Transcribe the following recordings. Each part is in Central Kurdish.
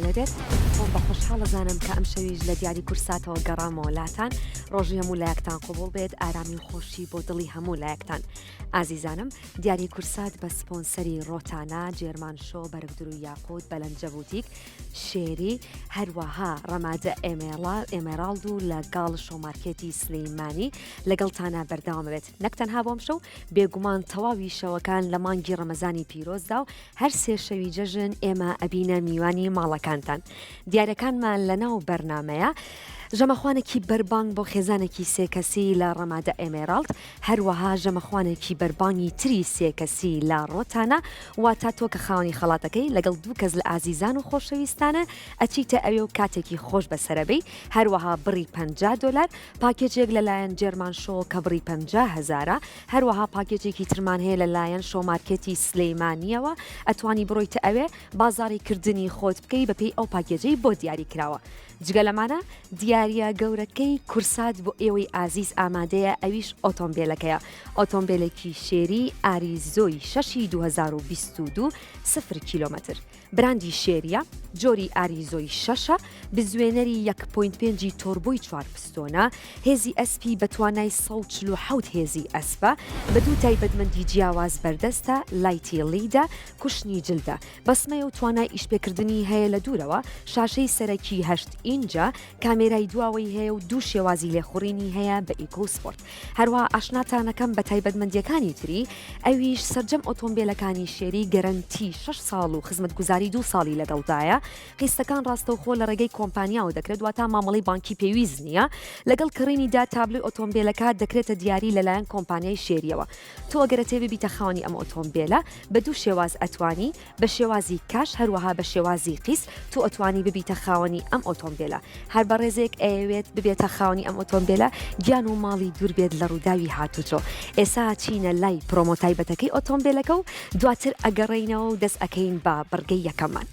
خۆشتان لەبێت خۆم بە خۆشحاڵ زانم کە ئەم شەویش لە دیاری کورساتەوە گەڕامەوە وڵاتان ڕۆژی هەموو لایەکتان قوبوڵ بێت ئارامی و خۆشی بۆ دڵی هەموو لایەکتان ئازیزانم دیاری کورسات بە سپۆنسەری ڕۆتانە جێرمان شۆ بەرگدر و یاقوت بەلەنجە بوتیک شێری هەروەها ڕەمادە ئێمێراڵد و لەگەڵ شۆمارکێتی سلەیمانی لەگەڵتانە بەردەوام بێت نەکتەنها بۆم شەو بێگومان تەواوی شەوەکان لە مانگی ڕەمەزانی پیرۆزدا و هەر سێ شەوی جەژن ئێمە ئەبینە میوانی ماڵەکانتان دیارەکانمان لەناو بەرنامەیە ژەمەخوانێکی بەربانگ بۆ خێزانێکی سێکەسی لە ڕەمادە ئێمێراڵد هەروەها ژەمەخوانێکی بەربانگی تری سێکەسی لە ڕۆتانە واتە تۆ کە خاوەنی خەڵاتەکەی لەگەڵ دوو کەس لە ئازیزان و خۆشەویستانە ئەچیتە ئەوێ و کاتێکی خۆش بەسەرەبەی هەروەها بڕی $50 پاکێجێک لەلایەن جێرمان شۆ کە بڕی 50,000 هەروەها پاکێجێکی ترمان هەیە لەلایەن شۆمارکێتی سلەیمانیەوە ئەتوانی بڕۆیتە ئەوێ بازاڕی کردنی خۆت بکەی بەپێی ئەو پاکێجەی بۆ دیاری کراوە جگە لەمانە دیارە گەورەکەی کورسات بۆ ئێوەی ئازیز ئامادەیە ئەویش ئۆتۆمبیلەکەیە ئۆتۆمبیلێکی شێری ئاریزۆی 6 2022 0 کیلۆمەتر براندی شێریە جۆری ئاریزۆی 6 بزوێنەری 1.5 تۆربۆی 4 پستۆنە هێزی ئەسپی بەتوانای 147 هێزی ئەسپە بە دوو تایبەتمەندی جیاواز بەردەستە لایتی لیدا کوشتنی جلدە بەسمەیە و توانای ئیشپێکردنی هەیە لە دوورەوە شاشەی سەرەکی 8 ئینجا کامێرای دواوەی هەیە و دوو شێوازی لێخوڕینی هەیە بە ئیکۆسپۆرت هەروە ئاشناتانەکەم بە تایبەتمەندیەکانی تری ئەویش سەرجەم ئۆتۆمبیلەکانی شێری گەرنتی 6 ساڵ و خزمەتگوزاری 2 ساڵی لەگەڵدایە قیستەکان ڕاستەوخۆ لە ڕێگەی کۆمپانیاوە دەکرێت واتە مامەڵی بانکی پێویست نییە لەگەڵ کڕینیدا تابلوی ئۆتۆمبیلەکە دەکرێتە دیاری لەلایەن کۆمپانیای شێریەوە تۆ ئەگەرە تێ ببیتە خاوەنی ئەم ئۆتۆمبیلە بە دوو شێواز ئەتوانی بە شێوازی کاش هەروەها بە شێوازی قیس تۆ ئەتوانی ببیتە خاوەنی ئەم ئۆتۆمبیلە هەر بە ڕێزێک ئەوێت ببێتە خاوەنی ئەم ئۆتۆمبیلە گیان و ماڵی دوور بێت لە ڕووداوی هاتوچۆ ئێستا چینە لای پرۆمۆتایبەتەکەی ئۆتۆمبیلەکە و دواتر ئەگەڕێینەوە و دەست ئەەکەین بە بڕگەی یەکەمان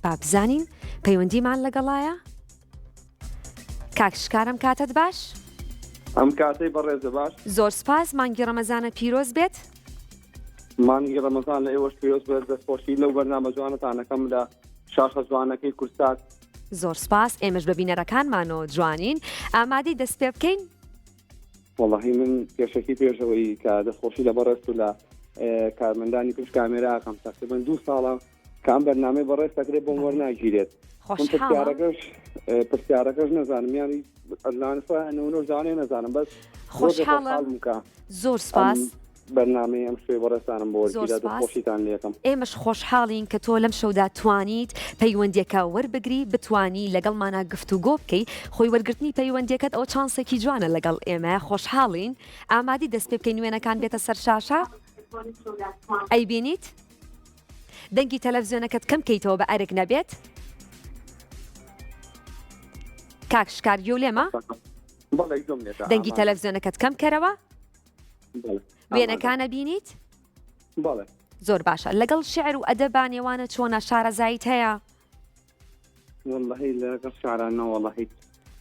با بزانین پەیوەندیمان لەگەڵایە کاکشکارم کاتت باش ئەم کاتەی بەڕێزە باش زۆر سپاس مانگی ڕەمەزانە پیرۆز بێت مانگی ڕەمەزان لە ئێوەش پیرۆز بێت دەستخۆشی لەو بەرنامە جوانتانەکەم لە شاشە جوانەکەی کورسات زۆر سپاس ئێمەش بە بینەرەکانمانەوە جوانین ئامادەی دەست پێ بکەین وەڵاهی من پێشەکی پێشەوەی کە دەستخۆشی لە بەڕێست و لە کارمەندانی پشت کامێراکەم تقریباً 2 ساڵە کام بەرنامەی بەڕێز دەکرێت بۆم وەرناگیرێت پرسیارەکەش نەزانم یانی ئەلانفەنەوە زانێ نەزانم بەس خۆشحاڵم زۆر سپاس بەرنامەی ئەم شوێ بەڕێستانم بۆ وەرگیرە دەستخۆشیتان لێکم ئێمەش خۆشحاڵین کە تۆ لەم شەودا توانیت پەیوەندیەکە وەربگری بتانی لەگەڵمانە گفتوگۆ بکەی خۆی وەرگرتنی پەیوەندیەکەت ئەو چانسێکی جوانە لەگەڵ ئێمە خۆشحاڵین ئامادی دەست پێ بکەین وێنەکان بێتە سەر شاشە ئەی بینیت دەنگی تەلەڤیزیۆنەکەت کەم کەیتەوە بە ئەرک نەبێت کاکشکار گوێلێمە دەنگی تەلەڤیزیۆنەکەت کەم کەرەوە وێنەکانە بینیت زۆر باشە لەگەڵ شعر و ئەدەبان نێوانە چۆنە شارەزایت هەیە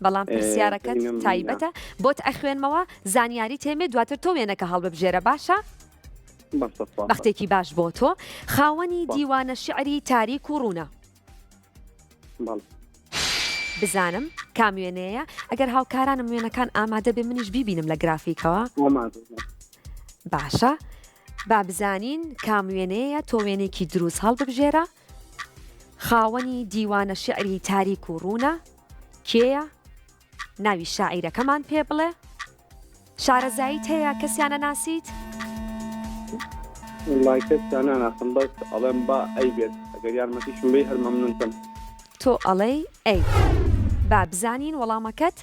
بەڵام پرسیارەکەت تایبەتە بۆت ئەخوێنمەوە زانیاری تێمێ دواتر تۆ وێنەکە هەڵببژێرە باشە بەختێکی باش بۆ تۆ خاوەنی دیوانە شعری تاریک و ڕوونە بزانم کام وێنەیە ئەگەر هاوکارانم وێنەکان ئامادە بێ منیش بیبینم لە گرافیکەوە باشە با بزانین کام وێنەیە تۆ وێنێکی دروست هەڵببژێرە خاوەنی دیوانە شعری تاریک و ڕوونە کێیە ناوی شاعیرەکەمان پێ بڵێ شارەزاییت هەیە کەسیانە ناسیت کەسیانە ناسم بەس ئەڵێم با ئەی بێت ئەگەر یارمەتیشم بێ هەر مەمنونتم تۆ ئەڵێی ئەی با بزانین وەڵامەکەت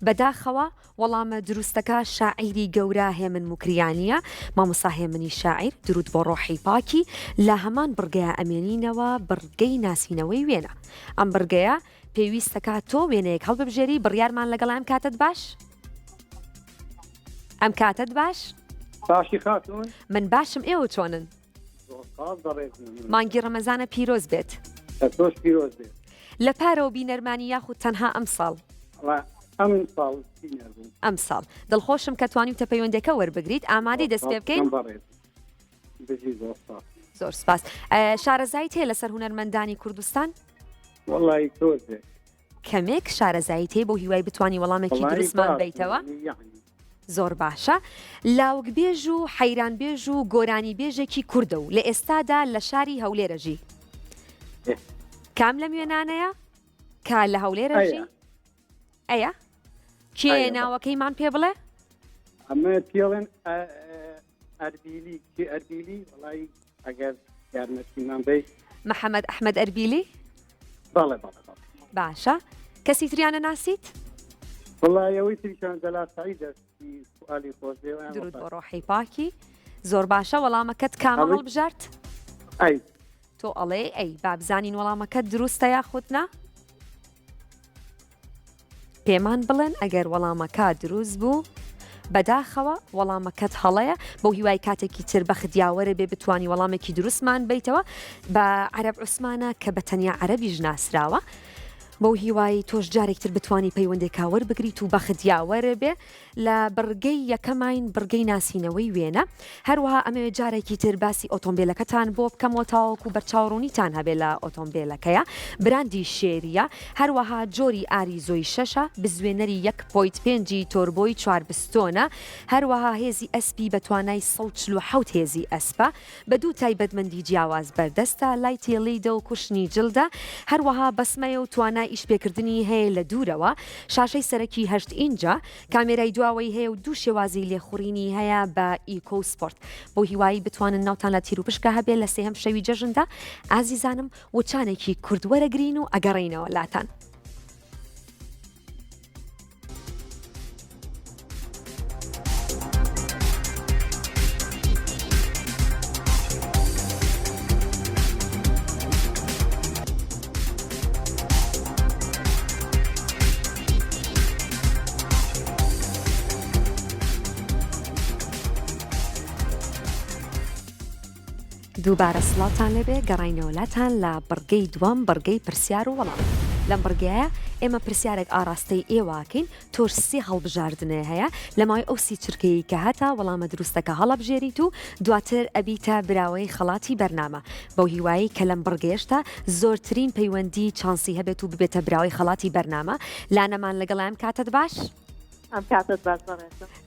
بەداخەوە وەڵامە دروستەکە شاعیری گەورە هێمن موکریانیە مامۆستا هێمنی شاعیر درود بۆ ڕۆحی پاکی لە هەمان بڕگەیە ئەمێنینەوە بڕگەی ناسینەوەی وێنە ئەم بڕگەیە پێویستەکە تۆ وێنەیەک هەڵببژێری بڕیارمان لەگەڵ ئەم کاتت باش ئەم کاتت باش باشی خاتون من باشم ئێوە چۆنن مانگی ڕەمەزانە پیرۆز بێت تۆش پیرۆز بێت لە پارەوە بینەرمانی یاخود تەنها ئەم ساڵ ئەم ساڵ سینیەر بووم. ئەم ساڵ دڵخۆشم کە توانیتە پەیوەندەکە وەربگریت. ئامادەی دەست پێ بکەین؟ بژی زۆر ساڵ. زۆر سپاس. شارەزایت هەیە لەسەر هونەرمەندانی کوردستان؟ وەڵی تۆزێ. کەمێک شارەزایت هەیە بۆ هیوای بتوانی وەڵامێکی دروستمان بیتەوە؟ زۆر باشە. لاوکبێژ و حەیرانبێژ و گۆرانی بێژێکی کوردە و لە ئێستادا لە شاری هەولێرەژی. کام لە میێنانەیە؟ کا لە هەولێرەژی؟ ئەیە؟ کێ ناوەکەیمان پێ بڵێ؟ ئەمە پێڵێن ئەربیلی کێ ئەربیلی وڵی ئەگەر یارمەتیمان بی محەممەد ئەحمەد ئەربیلی؟ بەڵێ بەڵێ باشە. کەسی تریانە ناسیت؟ وڵایەوەی تریشان دەلا سعی دەستی سوالی خۆزێوە درود بۆ ڕۆحی پاکی. زۆر باشە. وەڵامەکەت کامە هەڵبژارت؟ ئەی تۆ ئەڵێ ئەی بابزانین وەڵامەکەت دروستە یاخودنا؟ پێمان بڵێن ئەگەر وەڵامەکە دروست بوو بەداخەوە وەڵامەکەت هەڵەیە بۆ هیوای کاتێکی تر بە خدیاوەرە بێ بتوانی وەڵامێکی دروستمان بیتەوە بە عەرەب عوسمانە کە بە تەنیا عەرەبیش ناسراوە بۆ هیوای تۆش جارێکتر بتوانی پەیوەندێکاوەر بگریت و بە خدیاوەرە بێ لە بڕگەی یەکەماین بڕگەی ناسینەوەی وێنە. هەروەها ئەمەوێت جارێکی تر باسی ئۆتۆمبیلەکەتان بۆ بکەمەوە تاوەکو بەرچاوڕوونیتان هەبێ لە ئۆتۆمبیلەکەیە. براندی شێریە. هەروەها جۆری ئاری زۆی شەشە. بزوێنەری 1.5 تۆربۆی 4 بستۆنە. هەروەها هێزی ئەسپی بە توانای 147 هێزی ئەسپە بە دوو تایبەتمەندی جیاواز بەردەستە لای تێڵیدە و کوشتنی جلدە. هەروەها بەسمەیە و توانای ئیشپێکردنی هەیە لە دوورەوە. شاشەی سەرەکی 8 ئینجە. کامێرای دواوەی هەیە و دوو شێوازی لێخوڕینی هەیە بە ئیکۆسپۆرت بۆ هیوایی بتوانن ناوتان لە تیر و پشکە هەبێ لە سێهەم شەوی جەژندا. ئازیزانم وچانێکی کورد وەرەگرین و ئەگەڕینەوە لاتان. دووبارە سڵاتان لێبێ گەڕینەوەلاتان لە بڕگەی دووەم بڕگەی پرسیار و وەڵام. لەم بڕگەیە ئێمە پرسیارێک ئاراستەی ئێواکەین تۆش سێ هەڵبژاردنێ هەیە لەمای ئەو سی چرکەیە کە هەتا وەڵامە دروستەکە هەڵەبژێریت و دواتر ئەبیتە براوەی خەڵاتی بەرنامە بەو هیوایی کە لەم بڕگەیشتا زۆرترین پەیوەندی چانسی هەبێت و ببێتە براوەی خەڵاتی بەرنامە. لانەمان لەگەڵام کاتت باش؟ ئەم کاتت باش.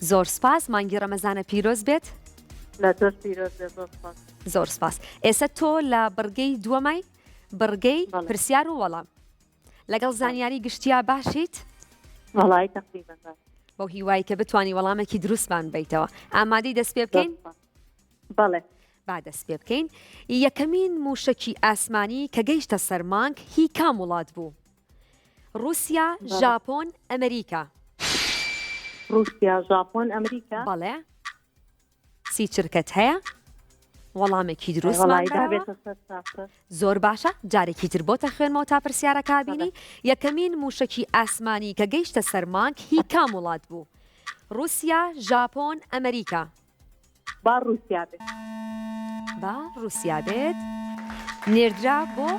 زۆر سپاس. مانگی ڕەمەزانە پیرۆز بێت. لە تۆش پیرۆز بێت. زۆر سپاس. ئێستا تۆ لە بڕگەی دووەمای بڕگەی پرسیار و وەڵام لەگەڵ زانیاری گشتیا باشیت؟ وەڵای تەقریبەن بۆ هیوایی کە بتوانی وەڵامێکی دروستمان بیتەوە. ئامادەی دەست پێ بکەین؟ بەڵێ. با دەست پێ بکەین. یەکەمین موشکی ئاسمانی کە گەیشتە سەر مانگ هی کام وڵات بوو؟ رووسیا، ژاپۆن، ئەمریکا. رووسیا، ژاپۆن، ئەمریکا. بەڵێ. سی چرکەت هەیە؟ وەڵامێکی دروستمان زۆر باشە. جارێکی تر بۆتە خوێنمەوە تا پرسیارەکە بینی. یەکەمین موشکی ئاسمانی کە گەیشتە سەر مانگ هی کام وڵات بوو؟ رووسیا، ژاپۆن، ئەمریکا. با رووسیا بێت. با رووسیا بێت. نێردرا بۆ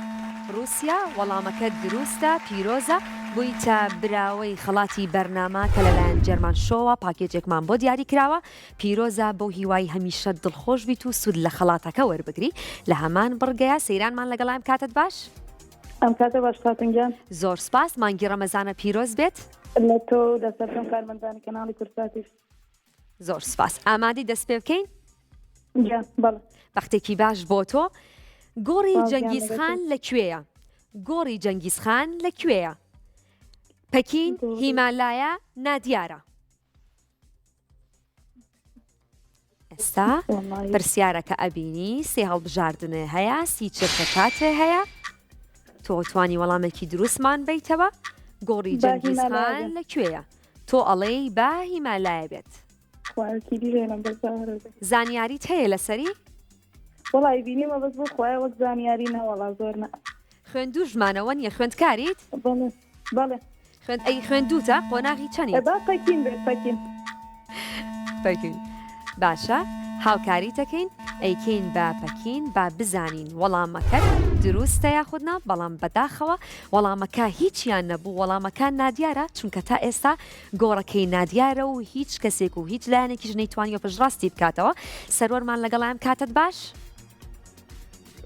رووسیا. وەڵامەکە دروستە. پیرۆزە. بوویتە براوەی خەڵاتی بەرنامە کە لەلایەن جەرمان شۆوە پاکێجێکمان بۆ دیاری کراوە. پیرۆزە بۆ هیوای هەمیشە دڵخۆش بیت و سوود لە خەڵاتەکە وەربگری. لە هەمان بڕگەیە سەیرانمان لەگەڵام کاتت باش؟ ئەم کاتە باش کاتنجان. زۆر سپاس. مانگی ڕەمەزانە پیرۆز بێت. لە تۆ دەسەرم کارمەندانی کەناڵی کورساتیش. زۆر سپاس. ئامادەی دەست پێ بکەین؟ بەڵێ. بەختێکی باش بۆ تۆ. گۆڕی جەنگیزخان لەکوێیە؟ گۆڕی جەنگیزخان لەکوێیە؟ پەکین، هیمالایە، نادیارە. ئێستا پرسیارەکە ئەبینی سێ هەڵبژاردنێ هەیە. سی چرکە کاتێ هەیە. تۆ توانی وەڵامێکی دروستمان بیتەوە. گۆڕی جەنگیزخان لەکوێیە؟ تۆ ئەڵێی با هیمالایە بێت. زانیاریت هەیە لەسەری؟ وەڵی بینیمە بەس بۆ خۆی وەک زانیاری نەوەڵا زۆر نە. خوێندوو ژمانەوە نیە خوێندکاریت؟ بەڵێ. ئەی خوێندووتە؟ قۆناغی چەندی؟ پەکین بێت. پەکین. پەکین. باشە. هاوکاری دەکەین ئەیکەین بە پەکین با بزانین وەڵامەکە دروستە یاخودنا بەڵام بەداخەوە وەڵامەکە هیچیان نەبوو وەڵامەکە نادیارە چونکە تا ئێستا گۆڕەکەی نادیارە و هیچ کەسێک و هیچ لایەنێکیش نەیتوانی پشتڕاستی بکاتەوە سەرۆرمان لەگەڵام کاتت باش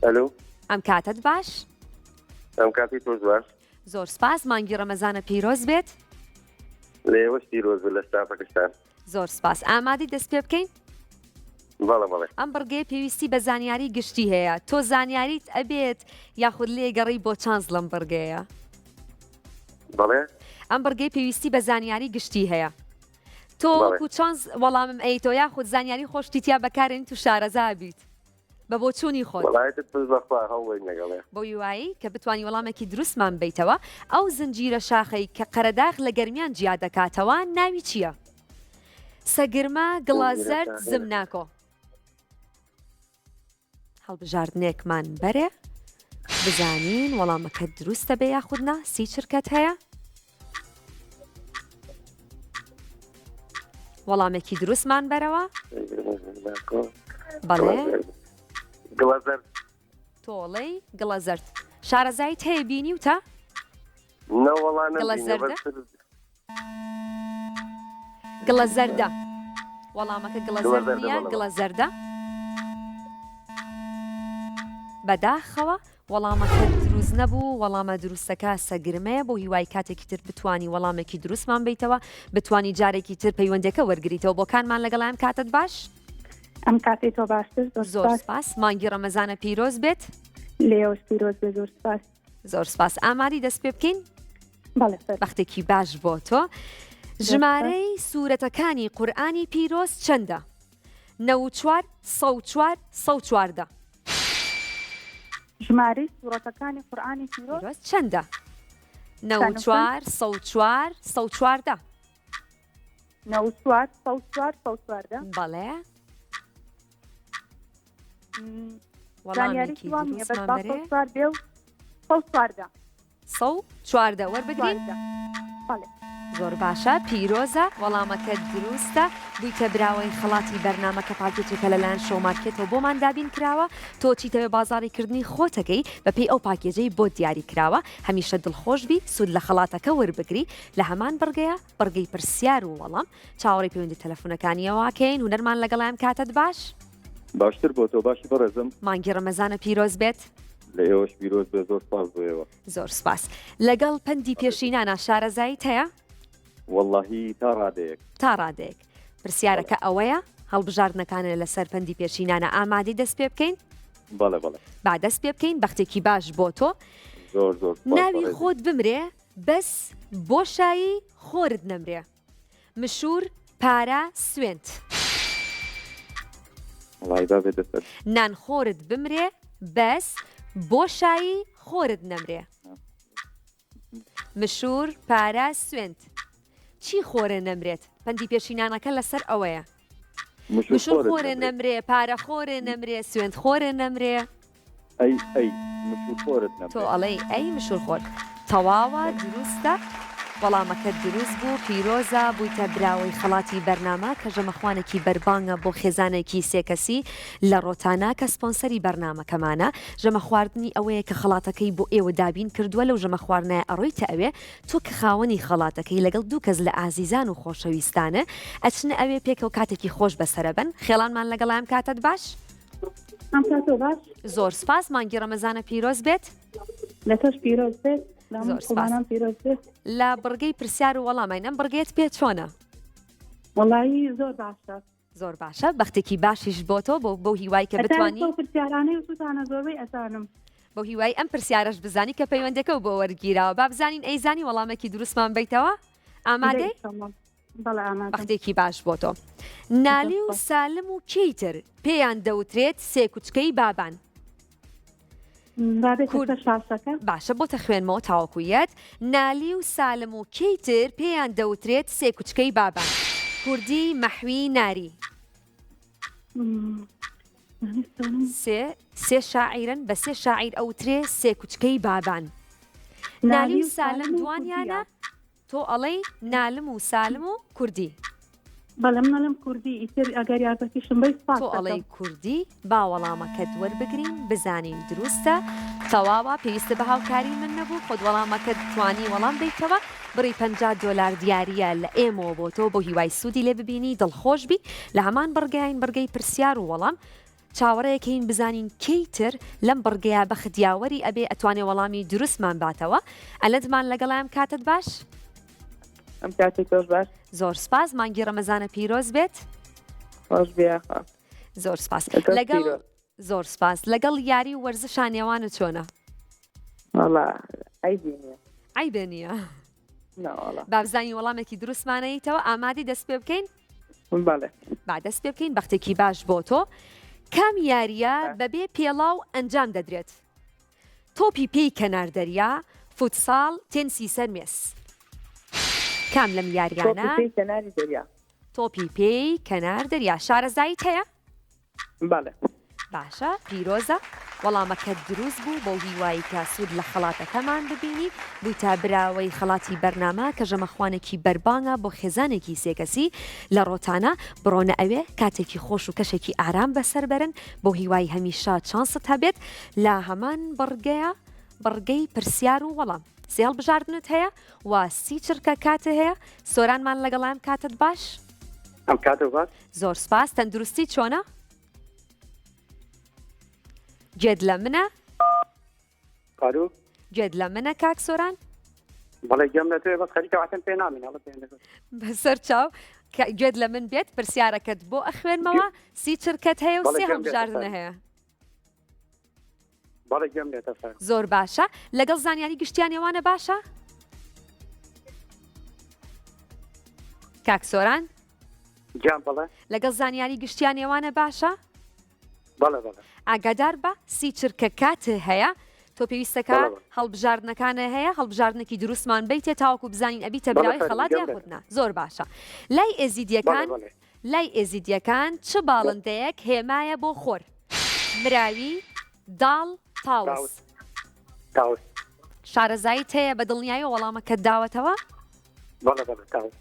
ئەلو ئەم کاتت باش ئەم کاتی تۆز باش زۆر سپاس مانگی ڕەمەزانە پیرۆز بێت لێوەش پیرۆز لە ستا پاکستان زۆر سپاس ئامادەی دەست پێ بکەین بەڵێ بەڵێ ئەم بڕگەی پێویستی بە زانیاری گشتی هەیە تۆ زانیاریت ئەبێت یاخود لێگەڕی بۆ چانس لەم بڕگەیە بەڵێ ئەم بڕگەی پێویستی بە زانیاری گشتی هەیە تۆ بەڵێ. وەکو چانس وەڵامم ئەیتۆ یاخود زانیاری خۆشتیتیا بەکارێن تو شارەزا بیت بە بۆ چوونی خۆت وەڵایەتت پز بەخوا هەوڵی نەگەڵێ بۆ یوایی کە بتانی وەڵامێکی دروستمان بیتەوە ئەو زنجیرە شاخەی کە قەرەداغ لە گەرمیان جیا دەکاتەوە ناوی چییە؟ سەگرمە گڵازەرد زمناکۆ هەڵبژاردنێکمان بەرێ بزانین وەڵامەکە دروستە بێ یاخودنا سی چرکەت هەیە وەڵامێکی دروستمان بەرەوە بەڵێ گڵەزەر تۆڵەی گڵەزەرد شارەزایت هەیە بینی وتە؟ نەوەڵانە گڵەزەردە؟ گڵەزەردە وەڵامەکە گڵەزەرد گڵەزەردە، نییە بەڵێ. گڵەزەردە بەداخەوە وەڵامەکە دروست نەبوو وەڵامە دروستەکە سەگرمەیە بۆ هیوای کاتێکی تر بتانی وەڵامێکی دروستمان بیتەوە بتانی جارێکی تر پەیوەندەکە وەرگریتەوە بۆکانمان لەگەڵام کاتت باش ئەم کاتی تۆ باشتر زۆر سپاس مانگی ڕەمەزانە پیرۆز بێت لێوەش پیرۆز بێ زۆر سپاس زۆر سپاس ئاماری دەست پێ بکەین بەڵێ سەر بەختێکی باش بۆ تۆ ژمارەی سوورەتەکانی قورئانی پیرۆز چەندە؟ 94 104 114 ژمارەی سوورەتەکانی قورئانی پیرۆز پیرۆز چەندە؟ 94 104 114 94 104 114 بەڵێ زانیاری وەڵامێکی وام نییە بەس دروستمان با بەرێ 104 بێ و 114 114 وەربگرین بەڵێ زۆر باشە پیرۆزە وەڵامەکە دروستە بوویتە براوەی خەڵاتی بەرنامەکە پاکێجێکە لەلایەن شۆمارکێتەوە بۆمان دابین کراوە تۆ چیتەوێ بازاڕیکردنی خۆتەکەی بەپێی ئەو پاکێجەی بۆ دیاری کراوە هەمیشە دڵخۆش بی سود لە خەڵاتەکە وەربگری لە هەمان بڕگەیە بڕگەی پرسیار و وەڵام چاوەڕی پەیوەندی تەلەفۆنەکانیەوەکەین هونەرمان لەگەڵایان کاتت باش باشتر بۆ تۆ باشی بەڕێزم مانگی ڕەمەزانە پیرۆز بێت لە ئێوەش پیرۆز بێ زۆر سپاس بۆیەوە زۆر سپاس لەگەڵ پەندی پێشینانە شارەزایت هەیە واللهی تا ڕادەیەک تا ڕادەیەک پرسیارەکە ئەوەیە هەڵبژاردنەکانە لەسەر پەندی پێشینانە ئامادەی دەست پێ بکەین بەڵێ بەڵێ با دەست پێ بکەین بەختێکی باش بۆ تۆ زۆر زۆر سپاس ناوی بەڕێزم. خۆت بمرێ بەس بۆشایی خۆرت نەمرێ مشور پارە سوێنت وڵی با بێتە سەر نانخۆرت بمرێ بەس بۆشایی خۆرت نەمرێ مشور پارە سوێنت چی خۆرە نەمرێت پەندی پێشینانەکە لەسەر ئەوەیە مشور خۆرە نەمرێ پارە خۆرە نەمرێ سوێنت خۆرە نەمرێ ئەی مشور خۆرت تۆ نەبێت ئەڵێ ئەی مشور خۆر تەواوە دروستە وەڵامەکە دروست بوو پیرۆزە بوویتە براوەی خەڵاتی بەرنامە کە ژەمەخوانێکی بەربانگە بۆ خێزانێکی سێکەسی لە ڕۆتانە کە سپۆنسەری بەرنامەکەمانە ژەمە خواردنی ئەوەیە کە خەڵاتەکەی بۆ ئێوە دابین کردووە لەو ژەمە خواردنای ئەڕۆیتە ئەوێ تۆ کە خاوەنی خەڵاتەکەی لەگەڵ دوو کەس لە ئازیزان و خۆشەویستانە ئەچنە ئەوێ پێکەوە کاتێکی خۆش بەسەرەبن خێڵانمان لەگەڵام کاتت باش ئەم کاتۆ باش زۆر سپاس مانگی ڕەمەزانە پیرۆز بێت لە تۆش پیرۆز بێت زۆر سپاس. لەمان پیرۆز بێت لە بڕگەی پرسیار و وەڵامی ئەم بڕگەیت پێ چۆنە وەڵایی زۆر باشە زۆر باشە بەختێکی باشیش بۆ تۆ بۆ هیوای کە بتوانی پرسیارانەی سوتانە زۆربەی ئەزانم بۆ هیوای ئەم پرسیارەش بزانی کە پەیوەندەکە و بۆ وەرگیراوە با بزانین ئەیزانی وەڵامێکی دروستمان بیتەوە ئامادەی بەڵێ ئامادەم بەختێکی باش بۆ تۆ نالی و سالم و کەیتر پێیان دەوترێت سێ کوچکەی بابان بابێتە شاسەکە باشە بۆتە خوێنمەوە تاوەکویەت نالی و سالم و کەیتر پێیان دەوترێت سێ کوچکەی بابان کوردی مەحوی ناری سێ شاعیرن بە سێ شاعیر ئەوترێ سێ کوچکەی بابان نالی و سالم دوانیانە تۆ ئەڵەی نالم و سالم و کوردی بەڵێ منەڵم کوردی ئیتر ئەگەر یارمەتیشم بەی سپاس تۆ ئەڵەی دەکەم. کوردی با وەڵامەکەت وەربگرین بزانین دروستە تەواوە پێویستە بە هاوکاری من نەبوو خۆت وەڵامەکەت توانی وەڵام بیتەوە بڕی $50 دیاریە لە ئێمەوە بۆ تۆ بۆ هیوای سوودی لێ ببینی دڵخۆش بی لە هەمان بڕگەین بڕگەی پرسیار و وەڵام چاوەڕەیەکەین بزانین کەیتر لەم بڕگەیە بە خدیاوەری ئەبێ ئەتوانێ وەڵامی دروستمان باتەوە ئەلەتمان لەگەڵام کاتت باش ئەم کاتێک تۆش باش زۆر سپاس مانگی ڕەمەزانە پیرۆز بێت خۆش بیاخە زۆر سپاس لەگەڵ لەگەڵ پیرۆز. زۆر سپاس لەگەڵ یاری و وەرزشان نێوانە چۆنە وەڵا ئەیدی نییە عیبێ نییە ناوەڵا بابزانی وەڵامێکی دروستمانەیتەوە ئامادەی دەست پێ بکەین بەڵێ با دەست پێ بکەین بەختێکی باش بۆ تۆ کام یاریە بەبێ پێڵاو ئەنجام دەدرێت تۆپی پێی کەناردەریا فوتساڵ تێنسی سەر مێس کام لەم یاریانە تۆپی کەناری دەریا تۆپی پێی کەنار دەریا شارەزایت هەیە بەڵێ باشە پیرۆزە وەڵامەکەت دروست بوو بۆ هیوایی کە سوود لە خەڵاتەکەمان ببینی بوویتە براوەی خەڵاتی بەرنامە کە ژەمەخوانێکی بەربانگە بۆ خێزانێکی سێکەسی لە ڕۆتانە بڕۆنە ئەوێ کاتێکی خۆش و کەشێکی ئارام بەسەر بەرن بۆ هیوای هەمیشە چانست هەبێت لە هەمان بڕگەی پرسیار و وەڵام سێڵ بژاردنت هەیە و سی چرکە کاتە هەیە سۆرانمان لەگەڵام کاتت باش ئەم کاتە باش زۆر سپاس تەندروستی چۆنە؟ گوێت لە منە؟ قارو گوێت لە منە کاک سۆران؟ بەڵێ گەم لە توێ بەس خەریکەواتەن پێ نامین هەڵە پێ بەسەر چاو گوێت لە من بێت پرسیارەکەت بۆ ئەخوێنمەوە سی چرکەت هەیە و بەڵێ سێ گوێم هەڵبژاردنە لێتە هەیە بەڵێ گەم لێتە سەر زۆر باشە لەگەڵ زانیاری گشتیانێوانە باشە؟ کاک سۆران گیان بەڵێ لەگەڵ زانیاری گشتیانێوانە باشە؟ بەڵێ بەڵێ ئاگادار بە سی چرکە کاتە هەیە تۆ پێویستەکە بەڵێ. هەڵبژاردنەکانە هەیە هەڵبژاردنێکی دروستمان بیتێ تاوەکو بزانین ئەبیتە براوی بەڵێ، خەڵات گەم یا لێتە. خودنا زۆر باشە لای ئێزیدیەکان بەڵێ. لای ئێزیدیەکان چ باڵندەیەک هێمایە بۆ خۆر مراوی داڵ تاوس تاوس شارەزاییت هەیە بە دڵنیایی وەڵامەکەت داوەتەوە بەڵێ بەڵێ تاوس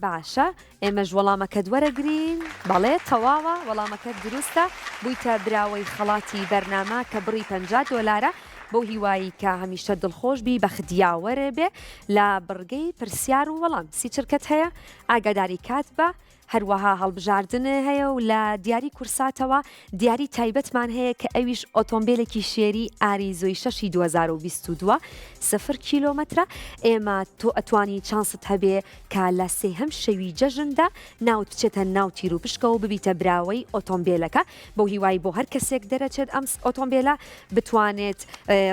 باشە ئێمەش وەڵامەکەت وەرەگرین بەڵێ تەواوە وەڵامەکەت دروستە بوویتە براوەی خەڵاتی بەرنامە کە بڕی $50 بۆ هیوایی کە هەمیشە دڵخۆش بی بە خدیاوەرە بێ لە بڕگەی پرسیار و وەڵام سی چرکەت هەیە ئاگاداری کات بە هەروەها هەڵبژاردنە هەیە و لە دیاری کورساتەوە دیاری تایبەتمان هەیە کە ئەویش ئۆتۆمبیلێکی شێری ئاریزۆی 6 2022 0 کیلۆمەترە ئێمە تۆ ئەتوانی چانست هەبێ کە لە سێهەم شەوی جەژندا ناوت بچێتە ناو تیر و پشکە و ببیتە براوەی ئۆتۆمبیلەکە بۆ هیوای بۆ هەر کەسێک دەرەچێت ئەم ئۆتۆمبیلە بتوانێت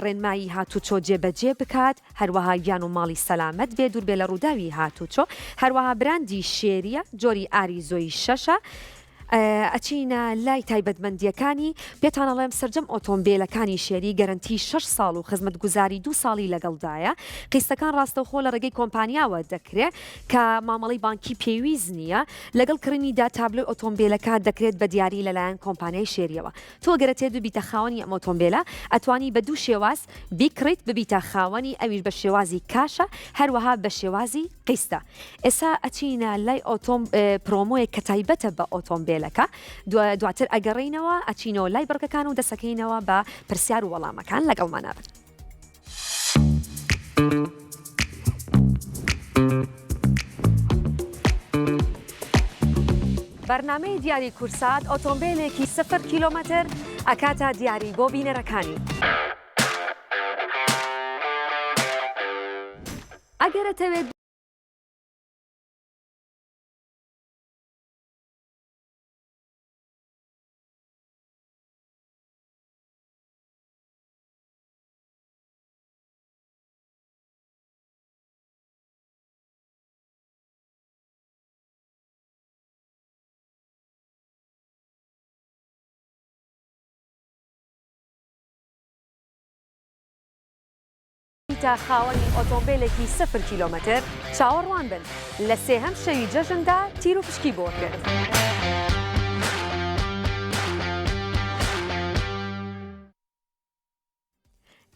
ڕێنمایی هاتوچۆ جێبەجێ بکات هەروەها گیان و ماڵی سەلامەت بێ دوور بێ لە ڕووداوی هاتوچۆ هەروەها براندی شێریە جۆری ئاریزۆی 6 ئەچینە لای تایبەتمەندیەکانی پێتانەڵێم سرجەم ئۆتۆمبیلەکانی شێری گەرنتی 6 ساڵ و خزمەتگوزاری 2 ساڵی لەگەڵدایە قیستەکان ڕاستەوخۆ لە ڕێگەی کۆمپانیاوە دەکرێت کە مامەڵی بانکی پێویست نییە لەگەڵ کڕینیدا تابلۆی ئۆتۆمبیلەکە دەکرێت بە دیاری لەلایەن کۆمپانیای شێریەوە تۆ گەرەتێت ببیتە خاوەنی ئەم ئۆتۆمبیلە ئەتوانی بە دوو شێواز بیکڕیت ببیتە خاوەنی ئەویش بە شێوازی کاشە هەروەها بە شێوازی قیستە ئێستا ئەچینە لای پرۆمۆیە کە تایبەتە بە ئۆتۆمبیل دواتر ئەگەڕینەوە ئەچینەوە لای بڕگەکان و دەسەکەینەوە بە پرسیار و وەڵامەکان لەگەڵمانە بن. بەرنامەی دیاری کورسات ئۆتۆمبیلێکی 0 کیلۆمەتر ئەکاتە دیاری بۆ بینەرەکانی. ئەگەرەتەوێت تا خاوەنی ئۆتۆمبیلێکی 0 کیلۆمەتر چاوەڕوان بن لە سێهەم شەوی جەژندا تیر و پشکی بۆکرێت.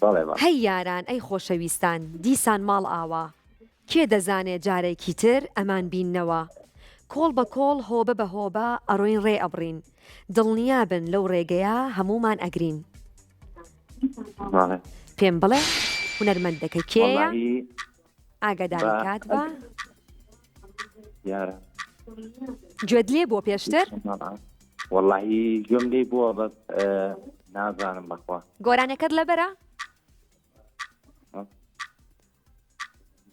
بەڵێ بەڵێ هەی یاران ئەی خۆشەویستان دیسان ماڵ ئاوا کێ دەزانێت جارێکی تر ئەمان بیننەوە کۆڵ بە کۆڵ هۆبە بە هۆبە ئەڕۆین ڕێ ئەبڕین دڵنیابن لەو ڕێگەیە هەمومان ئەگرین بەڵێ پێم بڵێ هونەرمەندەکە کێیە وەڵاهی ئاگاداری با- کات بە یارە گوێت لێ بۆ پێشتر وەڵاهی گوێم لێ بووە بەس نازانم بەخوا گۆرانەکەت لەبەرە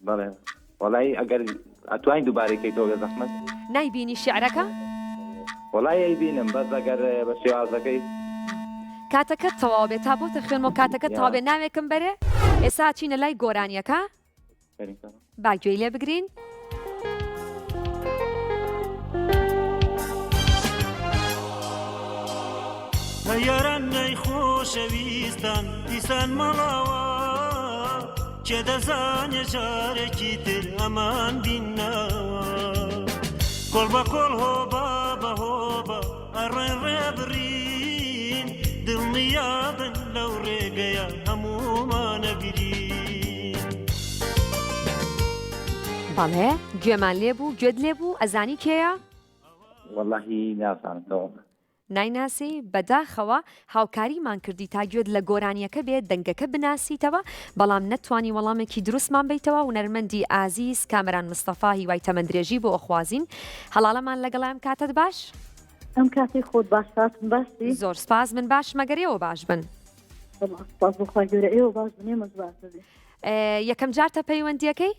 بەڵێ وەڵی ئەگەر ئەتوانین دووبارەکەی تۆگە زەحمەت نایبینی شعرەکە وەڵی ئەی بینم بەس ئەگەر بە شێوازەکەی کاتەکەت تەواو بێت تا بۆتە خوێنمەوە کاتەکەت تەواو بێت ناوێکم بەرێ ئێستا چینە لای گۆرانیەکە با گوێی لێ بگرین یاران نەیخۆشەویستان دیسان مەڵاوە کێ دەزانێ جارێکی تر ئەمان بیننەوە کۆڵ بە کۆڵ هۆبە بە هۆبە ئەڕێن ڕێبڕین دڵنیابن لەو ڕێگەیە هەمومانە بیرین بەڵێ گوێمان لێ بوو گوێت لێ بوو ئەزانی کێیە وەڵاهی نازانم نایناسی بەداخەوە هاوکاریمان کردی تا گوێت لە گۆرانیەکە بێت دەنگەکە بناسیتەوە بەڵام نەتوانی وەڵامێکی دروستمان بیتەوە هونەرمەندی ئازیز کامەران مستەفا هیوای تەمەندرێژی بۆ ئەخوازین هەڵاڵەمان لەگەڵام کاتت باش ئەم کاتی خۆت باشاتم باسی زۆر سپاس من باش مەگەرەوە باش بن سپاس بخوا گەورە ئێوە باش بنێ مەز باش بێ یەکەم جارتە پەیوەندیەکەی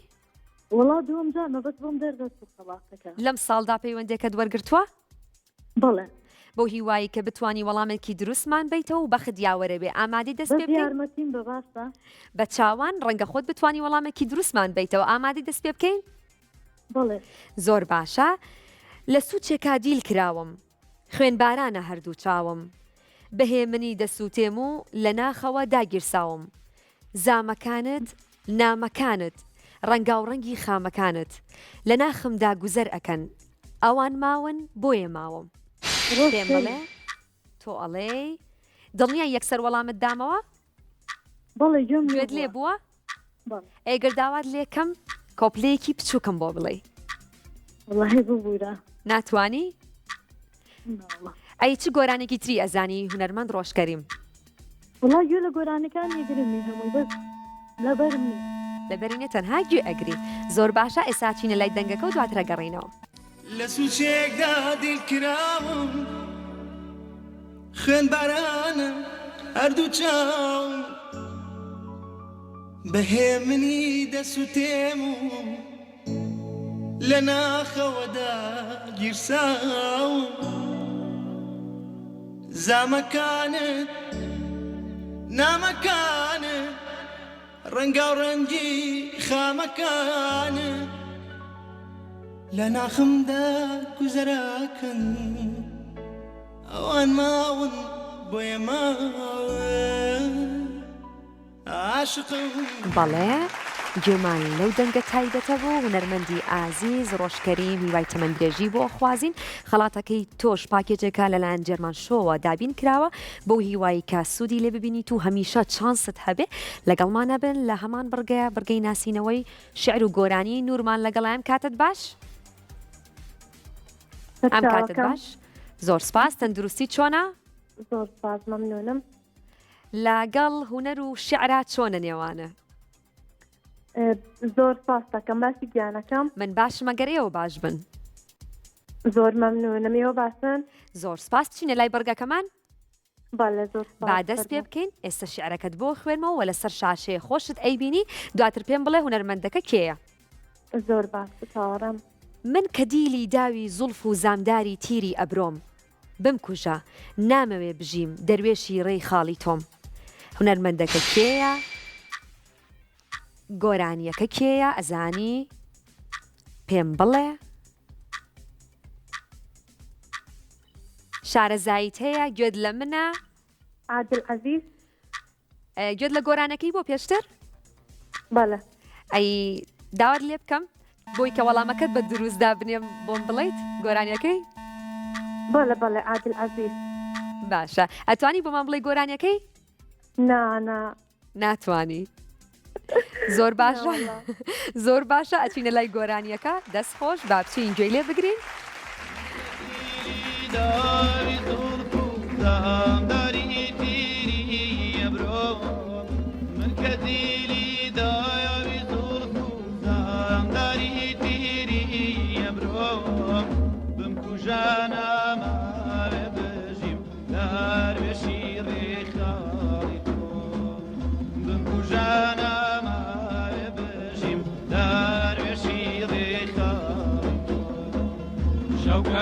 وڵا دووەم جار مەبەست بۆم دەردەست خەڵاتەکە لەم ساڵدا پەیوەندێکت وەرگرتووە بەڵێ بۆ هیوایی کە بتانی وەڵامێکی دروستمان بیتەوە و بەخت یاوەرە بێ ئامادەی دەست پێ بەس بکەین یارمەتیم بە باشە بە چاوان ڕەنگە خۆت بتانی وەڵامێکی دروستمان بیتەوە ئامادەی دەست پێ بکەین بەڵێ زۆر باشە لە سوچێکا دیل کراوم خوێنبارانە هەردوو چاوم بەهێ منی دەسووتێم و لە ناخەوە داگیرساوم زامەکانت نامەکانت ڕەنگا و ڕەنگی خامەکانت لە ناخمدا گوزەر ئەکەن ئەوان ماون بۆیە ماوم پێم بڵێ تۆ ئەڵێ دڵنیە یەکسەر وەڵامت دامەوە بەڵێ گوێم گوێت لێ بووە بەڵێ ئەگەر داوات لێکەم کۆپلەیەکی بچووکم بۆ بڵێ وڵاهی ببوورە ناتوانی ئەی چ گۆرانێکی تری ئەزانی هونەرمەند ڕۆژکەریم وڵا گوێ لە گۆرانەکان یەگرمی هەمووی بەس لەبەرمی لەبەرینە تەنها گوێ ئەگری زۆر باشە ئێستا چینە لای دەنگەکە و دواترە گەڕینەوە لە سوچێکدا دیلکراوم خوێنبارانە هەردوو چاوم بەهێ منی دەسووتێم و لە ناخەوەدا گیرساوم زامەکانت نامەکانت ڕەنگا و ڕەنگی خامەکانت لە ناخمدا گوزەراکەن ئەوان ماون بۆیە ماون عاشقم بەڵێ گوێمان لەو دەنگە تایبەتە بۆ هونەرمەندی ئازیز ڕۆژکەریم هیوای تەمەندرێژی بۆ خوازین خەڵاتەکەی تۆش پاکێجێکە لەلایەن جەرمان شۆوە دابین کراوە بۆ هیوایی کە سوودی لێ ببینیت و هەمیشە چانست هەبێ لەگەڵمانە بن لە هەمان بڕگەیە بڕگەی ناسینەوەی شعر و گۆرانی نورمان لەگەڵایەن کاتت باش ئەم کاتت باش زۆر سپاس تەندروستی چۆنە زۆر سپاس مەمنونم لەگەڵ هونەر و شعرا چۆنە نێوانە زۆر سپاس دەکەم باسی گیانەکەم من باش مەگەرەوە باش بن زۆر مەمنونم ئێوە باشن زۆر سپاس چینە لای بەرگەکەمان بەڵێ زۆر سپاس با دەست پێ بکەین ئێستا شعرەکەت بۆ خوێنمەوە و لەسەر شاشەیە خۆشت ئەیبینی دواتر پێم بڵێ هونەرمەندەکە کێیە زۆر باش چاوەڕم من کە دیلی داوی زولف و زامداری تیری ئەبرۆم بمکوژە نامەوێ بژیم دەروێشی ڕێی خاڵی تۆم هونەرمەندەکە کێیە گۆرانیەکە کێیە ئەزانی پێم بڵێ شارەزاییت هەیە گوێت لە منە عادل عەزیز گوێت لە گۆرانەکەی بۆ پێشتر بەڵێ ئەی داوات لێ بکەم بۆی کە وەڵامەکەت بە دروستدا بنێم بۆم بڵیت گۆرانیەکەی بەڵێ بەڵێ عادل عەزیز باشە ئەتوانی بۆمان بڵێ گۆرانیەکەی نا ناتوانی زۆر باشە زۆر باشە ئەچینە لای گۆرانیەکە دەست خۆش با بچین گوێی لێ بگرین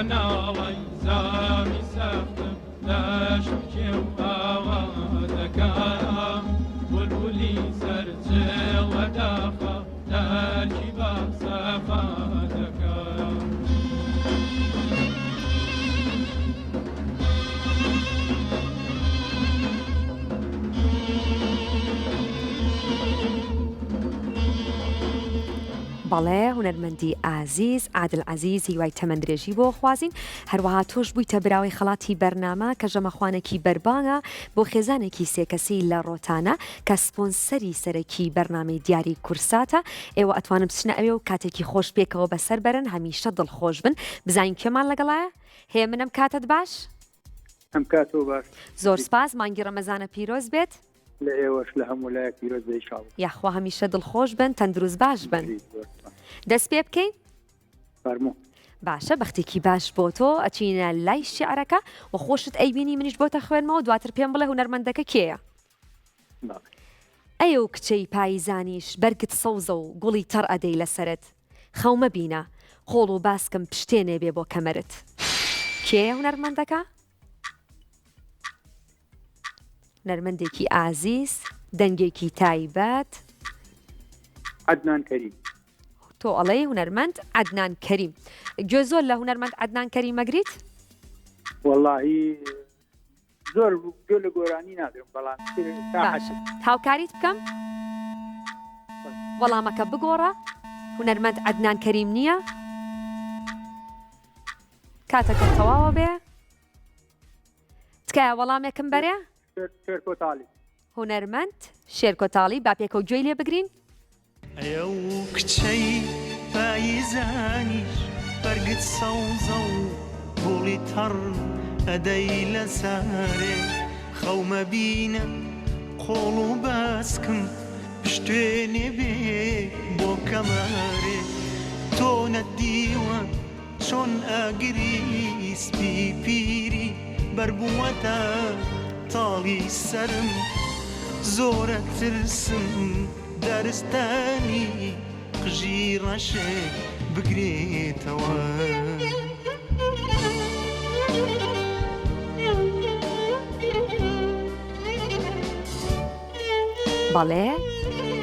ناڵی زامی سەفتم لەشکێ و ئاوادەکەم بولبولی سەرچێڵە داخە دەرکی بە سەفادەکەم بەڵێ هونەرمەندی ئازیز عادل عەزیز هیوای تەمەندرێژی بۆ خوازین هەروەها تۆش بوویتە براوی خەڵاتی بەرنامە کە ژەمەخوانێکی بەربانە بۆ خێزانێکی سێکەسی لە ڕۆتانە کە سپۆنسەری سەرەکی بەرنامەی دیاری کورساتە ئێوە ئەتوانم بچنە ئەوێ و کاتێکی خۆش پێکەوە بەسەر بەرن هەمیشە دڵخۆش بن بزانین کێمان لەگەڵایە هەیە منم کاتت باش ئەم کاتۆ باش زۆر سپاس مانگی ڕەمەزانە پیرۆز بێت لە ئێوەش لە هەموو لایەک پیرۆز بێ ئینشاڵڵا یاخوا هەمیشە دڵخۆش بن تەندروست باش بن دەست پێ بکەین فەرموو باشە بەختێکی باش بۆ تۆ ئەچینە لای شیعرەکە و خۆشت ئەیبینی منیش بۆتە خوێنمەوە دواتر پێم بڵێ هونەرمەندەکە کێیە ئەیە و کچەی پاییزانیش بەرگت سەوزە و گوڵی تەڕ ئەدەی لەسەرت خەومە بینە خۆڵ و باسکم پشتێنێ بێ بۆ کەمەرت کێیە هونەرمەندەکە؟ هونەرمەندێکی ئازیز دەنگێکی تایبەت عەدنان کەریم تۆ ئەڵێ هونەرمەند عەدنان کەریم گوێ زۆر لە هونەرمەند عەدنان کەریم مەگریت؟ وەڵڵاهی زۆر گوێ لە گۆرانی نادرم بەڵام باشە هاوکاریت بکەم وەڵامەکە بگۆڕە هونەرمەند عەدنان کەریم نییە کاتەکە تەواوە بێ تکایە وەڵامێکم بەرێ شێرکۆتاڵی هونەرمەند شێرکۆتاڵی با پێکەوە گوێی لێ بگرین ئەو کچەی پاییزانیش بەرگت سەوزە و گوڵی تەڕ ئەدەی لەسارێ خەومە بینە قۆڵ و باسکم پشتێنێ بێ بۆ کەمارێ تۆ نەدیوە چۆن ئاگری سپی پیری بەربووەتە تاڵی سەرم زۆرە ترسم دارستانی قژی ڕەشێک بگرێتەوە بەڵێ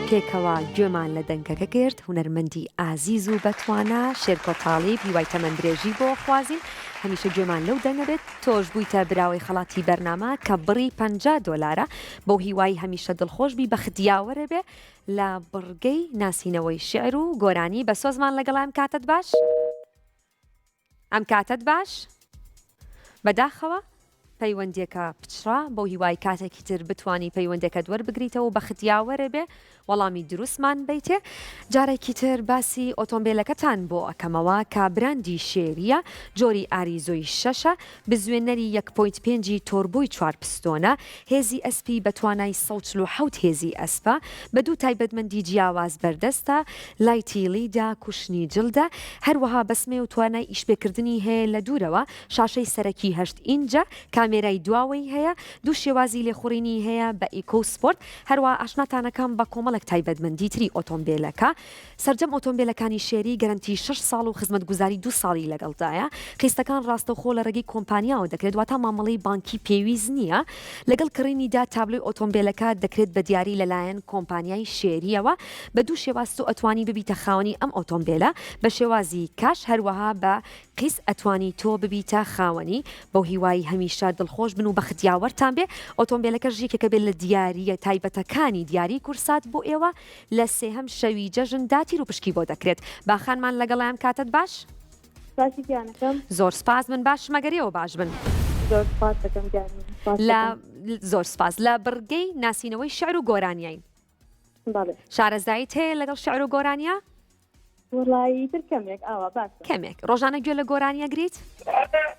پێکەوە گوێمان لە دەنگەکە کرد هونەرمەندی ئازیز و بەتوانە شێرکۆتاڵی هیوای تەمەندرێژی بۆ خوازین هەمیشە گوێمان لەو دەنگەبێت تۆش بوویتە براوی خەڵاتی بەرنامە کە بڕی $50 بۆ هیوای هەمیشە دڵخۆش بی بەختیاوەرە بێ لە بڕگەی ناسینەوەی شعر و گۆرانی بە سۆزمان لەگەڵ ئەم کاتت باش ئەم کاتت باش بەداخەوە پەیوەندێکە پچڕا بۆ هیوای کاتێکی تر بتانی پەیوەندێکە دووەربگریتەوە بە ختیاوەرە بێ وەڵامی دروستمان بیتێ جارێکی تر باسی ئۆتۆمبیلەکەتان بۆ ئەکەمەوە کە براندی شێریە جۆری ئاریزۆی 6 بزوێنەری 1.5 تۆربووی 4 پستۆنە هێزی ئەسپی بە توانای 147 هێزی ئەسپە بە دوو تایبەتمەندی جیاواز بەردەستە لایتی لیدا کوشتنی جلدە هەروەها بەسمێ و توانای ئیشپێکردنی هەیە لە دوورەوە شاشەی سەرەکی 8 ئینجە کامێرای دواوەی هەیە دوو شێوازی لێخوڕینی هەیە بە ئیکۆسپۆرت هەروە ئاشناتانەکەم بە کۆمەڵک تایبەتمەندی تری ئۆتۆمبیلەکە سەرجەم ئۆتۆمبیلەکانی شێری گەرنتی 6 ساڵ و خزمەتگوزاری 2 ساڵی لەگەڵدایە خیستەکان ڕاستەوخۆ لە ڕێگەی کۆمپانیاوە دەکرێت واتە مامەڵەی بانکی پێویست نییە لەگەڵ کڕینیدا تابلۆی ئۆتۆمبیلەکە دەکرێت بە دیاری لەلایەن کۆمپانیای شێریەوە بە دوو شێواز و ئەتوانی ببیتە خاوەنی ئەم ئۆتۆمبیلە بە شێوازی کاش هەروەها بە قیس ئەتوانی تۆ ببیتە خاوەنی بەو هیوای هەمیشە دڵخۆش بن و بەختیاوەرتان بێ ئۆتۆمبیلەکە ژێکێکە بێت لە دیاریە تایبەتەکانی دیاری کورسات بۆ ئێوە لە سێهەم شەوی جەژن داتیر و پشکی بۆ دەکرێت باخانمان لەگەڵیان کاتت باش باشی گیانەکەم زۆر سپاس من باش مەگەریەوە باش بن زۆر سپاس دەکەم گیانی لە زۆر سپاس لە بڕگەی ناسینەوەی شعر و گۆرانیین باڵێ شارەزایت هەیە لەگەڵ شعر و گۆرانیا وڵایی تر کەمێک ئاوا باشە کەمێک ڕۆژانە گوێ لە گۆرانیا گریت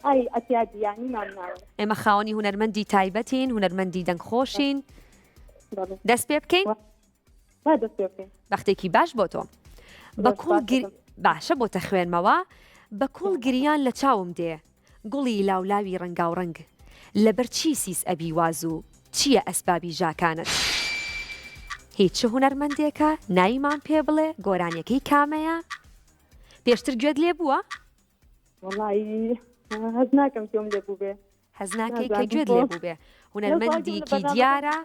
ئای ئەتیادی یانی مامناوە ئێمە خاوەنی هونەرمەندی تایبەتین هونەرمەندی دەنگخۆشین باڵێ دەست پێ بکەین با دەست پێ بکەین بەختێکی باش بۆ تۆ باشە بۆتە خوێنمەوە بە کوڵ گریان لە چاوم دێ گوڵی لاولاوی ڕەنگاو ڕەنگ لەبەر چی سیس ئەبی وازوو چییە ئەسبابی ژاکانت هیچ هونەرمەندێکە نایمان پێ بڵێ گۆرانیەکەی کامەیە پێشتر گوێت لێ بووە وڵایی هەز ناکەم تۆم لێ بوو بێ هەز ناکەی کە گوێت لێ بوو بێ هونەرمەندێکی دیارە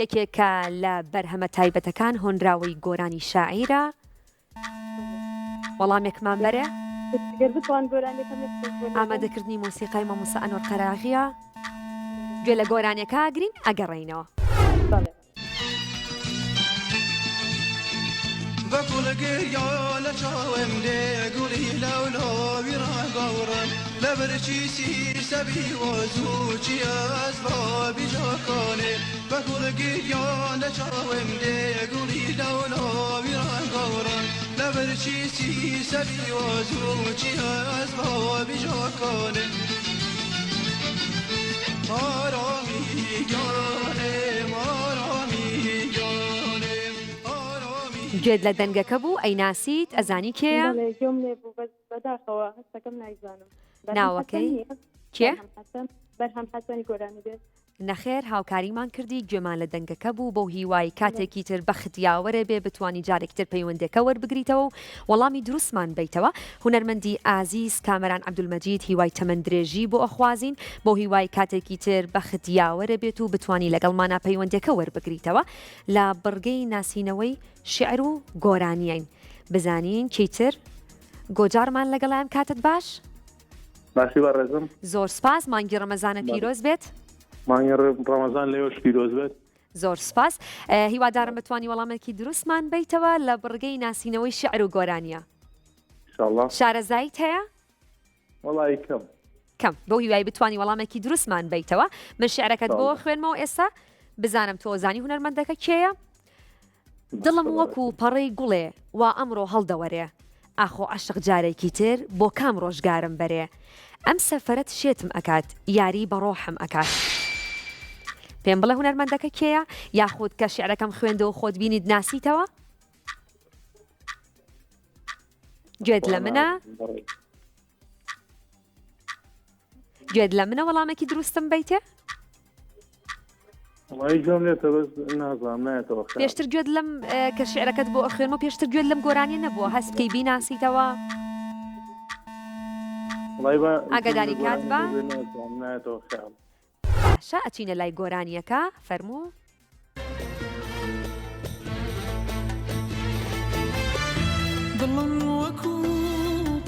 یەکێکە لە بەرهەمە تایبەتەکان هۆنراوەی گۆرانی شاعیرە وەڵامێکمان بەرێ ئامادەکردنی مۆسیقای مامۆستا ئەنوەر قەراغیە گوێ لە گۆرانیەکە گرین ئەگەڕێینەوە بەپوڵە گریا لە چاوم دێ گوڵی لەولاوی ڕاگەوڕم لە بەرچی سیر سەبی وەزوو چی ئەسبابی ژاکانێ بەپوڵە گریا لە چاوم دێ گوڵی لەولاوی ڕاگەوڕم لە بەرچی سیر سەبی وەزوو چی ئەسبابی ژاکانێ مارامی گیانێ مارامی گیانێ گوێت لە دەنگەکە بوو ئەی ناسیت ئەزانی کێیە گوێم لێ بوو بەداخەوە هەستەکەم نایزانم ناوەکەی کێ بەرهەم حەسەنی گۆرانی بێت نەخێر هاوکاریمان کردی گوێمان لە دەنگەکە بوو بۆ هیوای کاتێکی تر بەختیاوەرە بێ بتوانی جارێکتر پەیوەندەکە وەربگریتەوە و وەڵامی دروستمان بیتەوە هونەرمەندی ئازیز کامەران عەبدولمەجید هیوای تەمەند درێژی بۆ ئەخوازین بۆ هیوای کاتێکی تر بەختیاوەرە بێت و بتوانی لەگەڵمانە پەیوەندەکە وەربگریتەوە لە بڕگەی ناسینەوەی شعر و گۆرانیین بزانین چیتر گۆجارمان لەگەڵیان کاتت باش باسی بەڕێزم زۆر سپاس مانگی ڕەمەزانە پیرۆز بێت مانگی ڕەمەزان لێوەش پیرۆز بێت زۆر سپاس هیوادارم بتوانی وەڵامێکی دروستمان بیتەوە لە بڕگەی ناسینەوەی شعر و گۆرانیە شارەزایت هەیە وەڵی کەم بۆ هیوای بتوانی وەڵامێکی دروستمان بیتەوە من شعرەکەت بۆ خوێنمەوە ئێستا بزانم تۆ زانی هونەرمەندەکە کێیە دڵم وەکو پەڕەی گوڵێ وا ئەمڕۆ هەڵدەوەرێ ئاخۆ عەشق جارێکی تر بۆ کام ڕۆژگارم بەرێ ئەم سەفەرەت شێتم ئەکات یاری بە ڕۆحم ئەکات پێم بڵێ هونەرمەندەکە کێیە یاخود کە شعرەکەم خوێندەوە خۆت بینیت ناسیتەوە گوێت لە منە گوێت لە منە وەڵامێکی دروستم بیتێ پێشتر گوێت لەم کە شعرەکەت بۆ ئەخوێنمەوە پێشتر گوێت لەم گۆرانیە نەبووە هەست بکەی بیناسیتەوە ئاگاداری کات بە باشە ئەچینە لای گۆرانیەکە فەرموو دڵم وەکو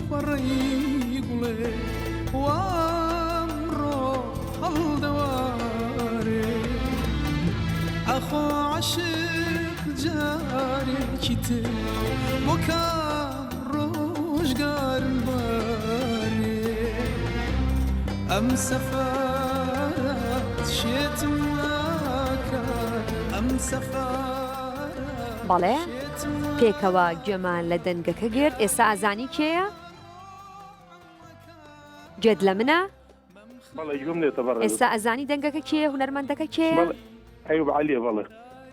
پەڕەی گوڵێ وامڕۆ هەڵدەوارێ ئەخۆ عەشق جارێکی تر بۆ کام ڕۆژگارم بارێ ئەم سەفەرەت شێتم ناکات ئەم سەفەرەت بەڵێ پێکەوە گوێمان لە دەنگەکە گرت ئێستا ئازانی کێیە گوێت لە منە ئێستا ئەزانی دەنگەکە کێ هونەرمەندەکە کێیە ئەیوب عەلیە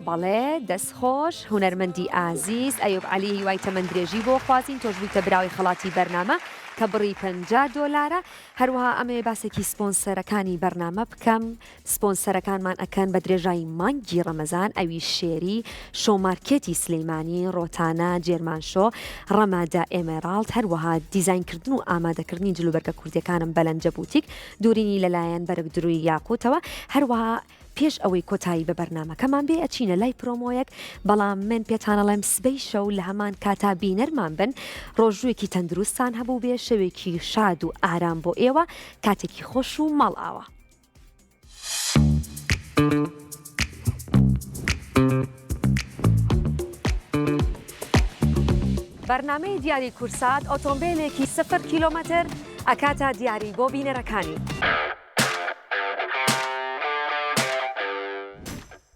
بەڵێ دەستخۆش هونەرمەندی ئازیز ئەیوب عەلی هیوای تەمەند درێژی بۆ خوازین تۆش بوویتە براوی خەڵاتی بەرنامە کە بڕی $50 هەروەها ئەمێ باسێکی سپۆنسەرەکانی بەرنامە بکەم سپۆنسەرەکانمان ئەکەن بە درێژایی مانگی ڕەمەزان ئەوی شێری شۆمارکێتی سلەیمانی ڕۆتانە جێرمانشۆ ڕەمادا ئێمێراڵد هەروەها دیزاینکردن و ئامادەکردنی جلوبەرگە کوردیەکانم بەلەنجە بوتیک دوورینی لەلایەن بەرەک دروی یاقوتەوە هەروەها پێش ئەوەی کۆتایی بە بەرنامەکەمان بێ ئەچینە لای پرۆمۆیەک بەڵام من پێتانەڵێم سبەی شەو لە هەمان کاتا بینەرمان بن ڕۆژوویەکی تەندروستان هەبوو بێ شەوێکی شاد و ئارام بۆ ئێوە کاتێکی خۆش و ماڵ ئاوە بەرنامەی دیاری کورسات ئۆتۆمبیلێکی 0 کیلۆمەتر ئەکاتە دیاری بۆ بینەرەکانی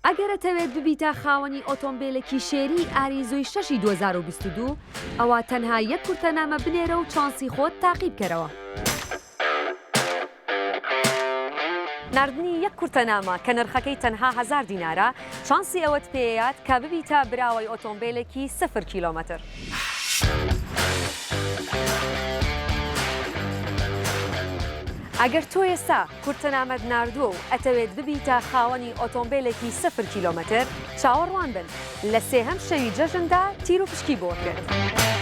ئەگەرەتەوێت ببیتە خاوەنی ئۆتۆمبیلێکی شێری ئاریزۆی 6 2022 ئەوە تەنها یەک کورتەنامە بنێرە و چانسی خۆت تاقی بکەرەوە. نردنی یەک کورتەنامە کە نرخەکەی تەنها 1000 دینارە چانسی ئەوەت پێیات کە ببیتە براوەی ئۆتۆمبیلێکی 0 کیلۆمەتر. ئەگەر تۆ ئێستا کورتەنامەت ناردووە و ئەتەوێت ببیتە خاوەنی ئۆتۆمبیلێکی 0 کیلۆمەتر چاوەڕوان بن لە سێهەم شەوی جەژندا تیر و پشکی بۆ کرێت.